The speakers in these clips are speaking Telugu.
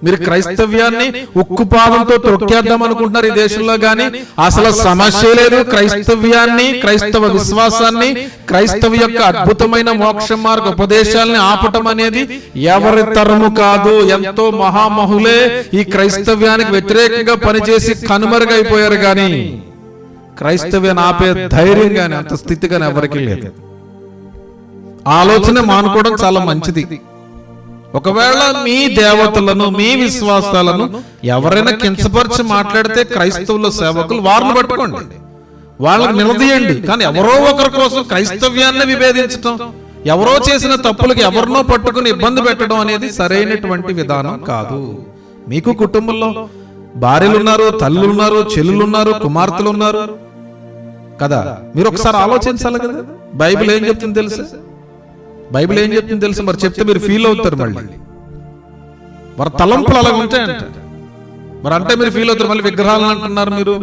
మీరు క్రైస్తవ్యాన్ని ఉక్కుపాదంతో త్రొక్కేద్దాం అనుకుంటున్నారు ఈ దేశంలో, గానీ అసలు సమస్య లేదు. క్రైస్తవ్యాన్ని, క్రైస్తవ విశ్వాసాన్ని, క్రైస్తవ యొక్క అద్భుతమైన మోక్ష మార్గ ఉపదేశాలని ఆపటం అనేది ఎవరి తరము కాదు. ఎంతో మహామహులే ఈ క్రైస్తవ్యానికి వ్యతిరేకంగా పనిచేసి కనుమరుగైపోయారు, గాని క్రైస్తవ్యాన్ని ఆపే ధైర్యం గాని అంత స్థితి గాని ఎవరికి లేదు. ఆలోచన మానుకోవడం చాలా మంచిది. ఒకవేళ మీ దేవతలను, మీ విశ్వాసాలను ఎవరైనా కించపరిచి మాట్లాడితే క్రైస్తవుల సేవకులు వారిని పట్టుకోండి, వాళ్ళని నిలదీయండి. కానీ ఎవరో ఒకరి కోసం క్రైస్తవ్యాన్ని విభేదించడం, ఎవరో చేసిన తప్పులకి ఎవరినో పట్టుకుని ఇబ్బంది పెట్టడం అనేది సరైనటువంటి విధానం కాదు. మీకు కుటుంబంలో భార్యలు ఉన్నారు, తల్లులు ఉన్నారు, చెల్లులు ఉన్నారు, కుమార్తెలు ఉన్నారు కదా. మీరు ఒకసారి ఆలోచించాలి కదా. బైబిల్ ఏం చెప్తుంది తెలుసు? బైబిల్ ఏం చెప్తుంది తెలుసు? మరి చెప్తే మీరు ఫీల్ అవుతారు. మళ్ళీ మరి తలంపులు అలా ఉంటాయంట. మరి అంటే మీరు ఫీల్ అవుతారు. మళ్ళీ విగ్రహాలను అంటున్నారు మీరు.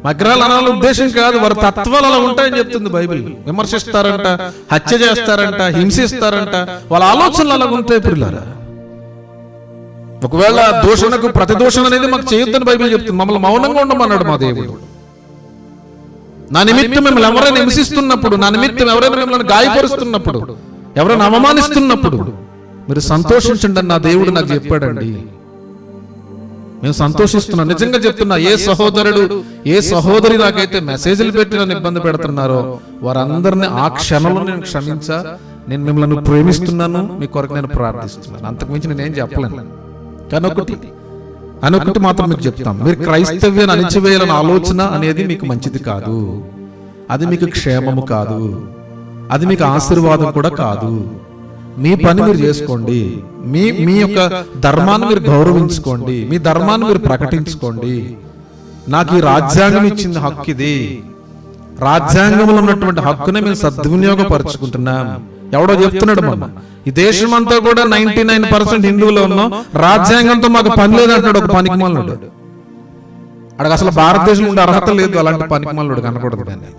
విగ్రహాలు అనాల ఉద్దేశం కాదు, వారి తత్వాలు అలా ఉంటాయని చెప్తుంది బైబిల్. విమర్శిస్తారంట, హత్య చేస్తారంట, హింసిస్తారంట, వాళ్ళ ఆలోచనలు అలా ఉంటాయి. పిల్లరా, ఒకవేళ దూషణకు ప్రతిదూషణ అనేది మాకు చేయొద్దని బైబిల్ చెప్తుంది. మమ్మల్ని మౌనంగా ఉండమన్నాడు మా దేవుడు. నా నిమిత్తం మిమ్మల్ని ఎవరైనా హింసిస్తున్నప్పుడు, నా నిమిత్తం ఎవరైనా మిమ్మల్ని గాయపరుస్తున్నప్పుడు, ఎవరైనా అవమానిస్తున్నప్పుడు మీరు సంతోషించండి అని నా దేవుడు నాకు చెప్పాడండి. మేము సంతోషిస్తున్నాం. నిజంగా చెప్తున్నా, ఏ సహోదరుడు, ఏ సహోదరి నాకైతే మెసేజ్లు పెట్టి నన్ను ఇబ్బంది పెడుతున్నారో వారందరినీ ఆ క్షణంలో నేను క్షమించా. నేను మిమ్మల్ని ప్రేమిస్తున్నాను, మీ కొరకు నేను ప్రార్థిస్తున్నాను. అంతకుమించి నేనేం చెప్పలేను. కానీ అనొకటి మాత్రం మీకు చెప్తాం, మీరు క్రైస్తవ్యాన్ని అణిచివేయాలని ఆలోచన అనేది మీకు మంచిది కాదు. అది మీకు క్షేమము కాదు, అది మీకు ఆశీర్వాదం కూడా కాదు. మీ పని మీరు చేసుకోండి, మీ యొక్క ధర్మాన్ని మీరు గౌరవించుకోండి, మీ ధర్మాన్ని మీరు ప్రకటించుకోండి. నాకు ఈ రాజ్యాంగం ఇచ్చిన హక్కు ఇది. రాజ్యాంగంలో ఉన్నటువంటి హక్కునే మేము సద్వినియోగపరుచుకుంటున్నాం. ఎవడో చెప్తున్నాడు, మన ఈ దేశం అంతా కూడా 99% హిందువులు ఉన్నాం, రాజ్యాంగంతో మాకు పని లేదంటాడు ఒక పనికిమాలినోడు. అక్కడ అసలు భారతదేశంలో ఉండే అర్హత లేదు. అలాంటి పనికిమాలినోడు కనకూడదు. కానీ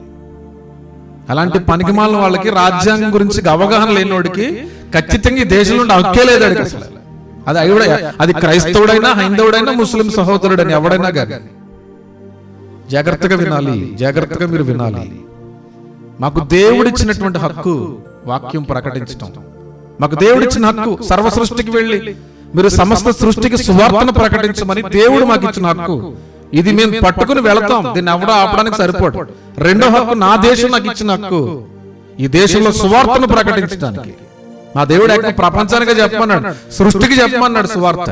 అలాంటి పనికిమాలిన వాళ్ళకి, రాజ్యాంగం గురించి అవగాహన లేనివాడికి ఖచ్చితంగా ఈ దేశంలో ఉండే హక్కే లేదు అసలు. అది క్రైస్తవుడైనా, హైందవుడైనా, ముస్లిం సహోదరుడైనా ఎవడైనా కానీ జాగ్రత్తగా వినాలి, జాగ్రత్తగా మీరు వినాలి. మాకు దేవుడిచ్చినటువంటి హక్కు వాక్యం ప్రకటించటం. మాకు దేవుడిచ్చిన హక్కు సర్వ సృష్టికి వెళ్ళి మీరు సమస్త సృష్టికి సువార్తను ప్రకటించమని దేవుడు మాకు ఇచ్చిన హక్కు. ఇది మేము పట్టుకుని వెళతాం, దీన్ని ఎవడో ఆపడానికి సరిపోదు. రెండో హక్కు నా దేశం నాకు ఇచ్చిన హక్కు, ఈ దేశంలో సువార్తను ప్రకటించడానికి. మా దేవుడు ప్రపంచానికి చెప్పమన్నాడు, సృష్టికి చెప్పమన్నాడు సువార్త.